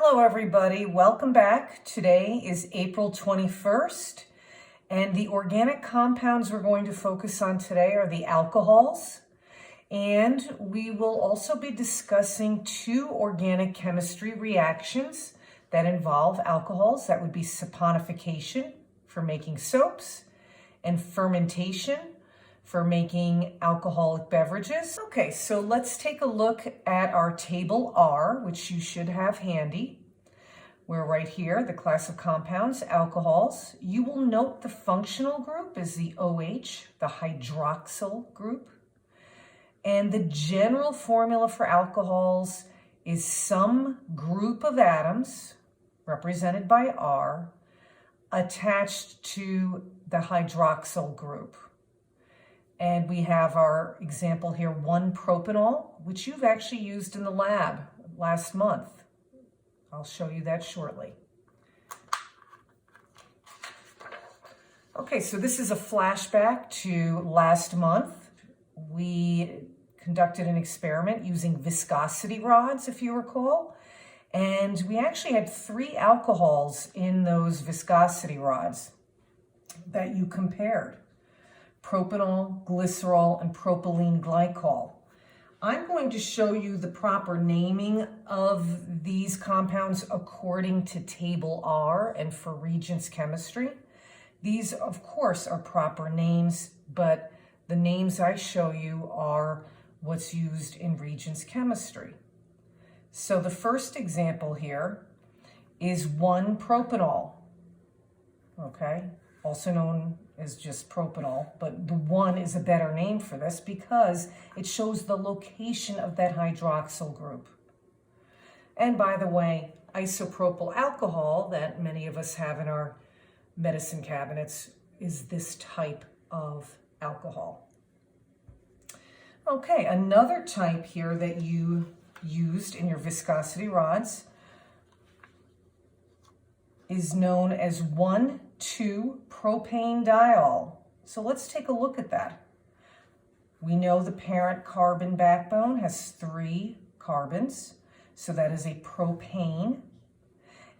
Hello everybody, welcome back. Today is April 21st and the organic compounds we're going to focus on today are the alcohols, and we will also be discussing two organic chemistry reactions that involve alcohols. That would be saponification for making soaps and fermentation for making alcoholic beverages. Okay, so let's take a look at our table R, which you should have handy. We're right here, the class of compounds, alcohols. You will note the functional group is the OH, the hydroxyl group. And the general formula for alcohols is some group of atoms, represented by R, attached to the hydroxyl group. And we have our example here, 1-propanol, which you've actually used in the lab last month. I'll show you that shortly. Okay, so this is a flashback to last month. We conducted an experiment using viscosity rods, if you recall, and we actually had 3 alcohols in those viscosity rods that you compared. Propanol, glycerol, and propylene glycol. I'm going to show you the proper naming of these compounds according to table R and for Regents chemistry. These, of course, are proper names, but the names I show you are what's used in Regents chemistry. So the first example here is 1-propanol, okay? Also known as just propanol, but the 1 is a better name for this because it shows the location of that hydroxyl group. And by the way, isopropyl alcohol that many of us have in our medicine cabinets is this type of alcohol. Okay, another type here that you used in your viscosity rods is known as 1,2-propanediol. So let's take a look at that. We know the parent carbon backbone has 3 carbons, so that is a propane.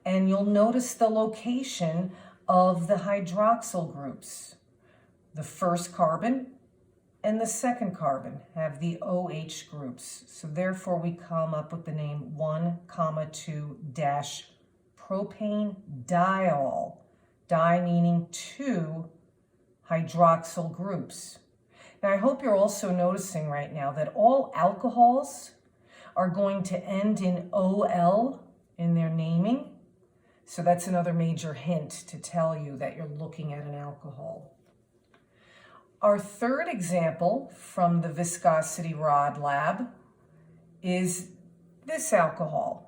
And you'll notice the location of the hydroxyl groups. The first carbon and the second carbon have the OH groups. So therefore we come up with the name 1,2-propanediol. Di meaning 2 hydroxyl groups. Now I hope you're also noticing right now that all alcohols are going to end in OL in their naming. So that's another major hint to tell you that you're looking at an alcohol. Our third example from the viscosity rod lab is this alcohol.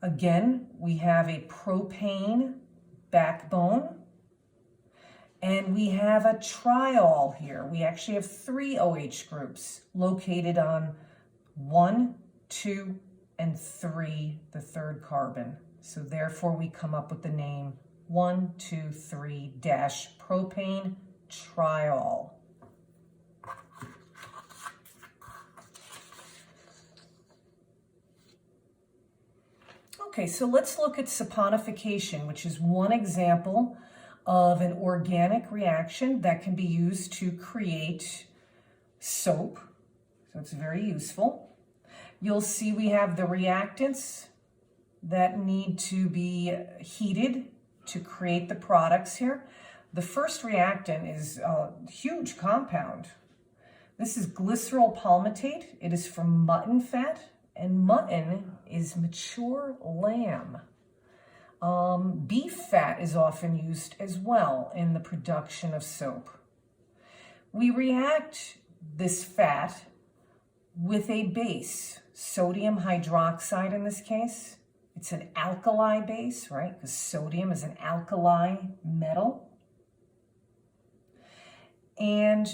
Again, we have a propane backbone, and we have a triol here. We actually have 3 OH groups located on 1, 2, and 3, the third carbon. So therefore we come up with the name 1,2,3-propane triol. Okay, so let's look at saponification, which is one example of an organic reaction that can be used to create soap. So it's very useful. You'll see we have the reactants that need to be heated to create the products here. The first reactant is a huge compound. This is glycerol palmitate. It is from mutton fat. And mutton is mature lamb. Beef fat is often used as well in the production of soap. We react this fat with a base, sodium hydroxide in this case. It's an alkali base, right? Because sodium is an alkali metal. And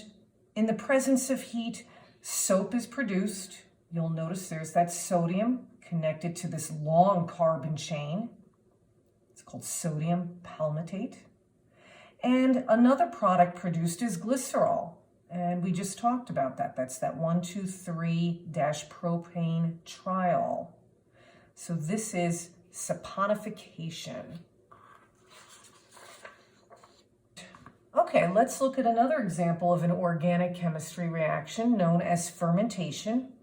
in the presence of heat, soap is produced. You'll notice there's that sodium connected to this long carbon chain. It's called sodium palmitate. And another product produced is glycerol. And we just talked about that. That's that 1,2,3-propane triol. So this is saponification. Okay, let's look at another example of an organic chemistry reaction known as fermentation.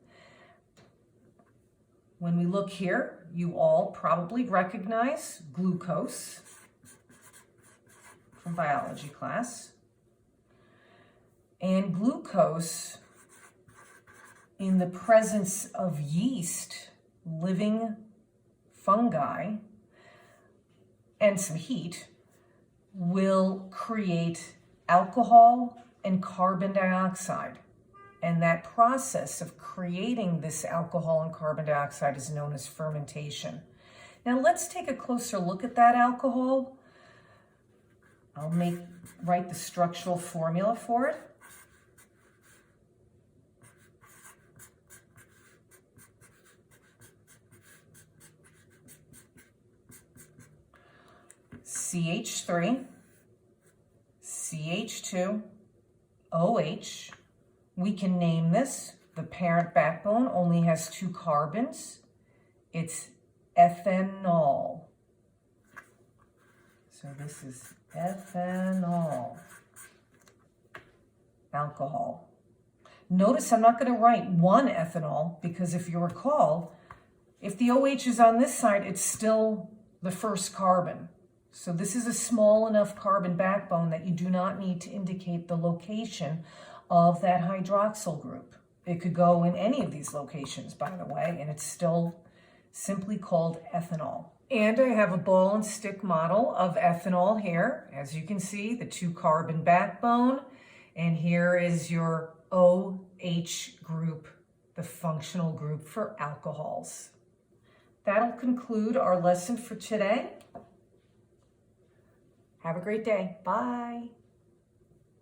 When we look here, you all probably recognize glucose from biology class. And glucose, in the presence of yeast, living fungi, and some heat, will create alcohol and carbon dioxide. And that process of creating this alcohol and carbon dioxide is known as fermentation. Now let's take a closer look at that alcohol. I'll write the structural formula for it. CH3, CH2, OH. We can name this. The parent backbone only has 2 carbons. It's ethanol. So this is ethanol, alcohol. Notice I'm not going to write 1 ethanol because if you recall, if the OH is on this side, it's still the first carbon. So this is a small enough carbon backbone that you do not need to indicate the location of that hydroxyl group. It could go in any of these locations, by the way, and it's still simply called ethanol. And I have a ball and stick model of ethanol here. As you can see, the 2 carbon backbone, and here is your OH group, the functional group for alcohols. That'll conclude our lesson for today. Have a great day. Bye.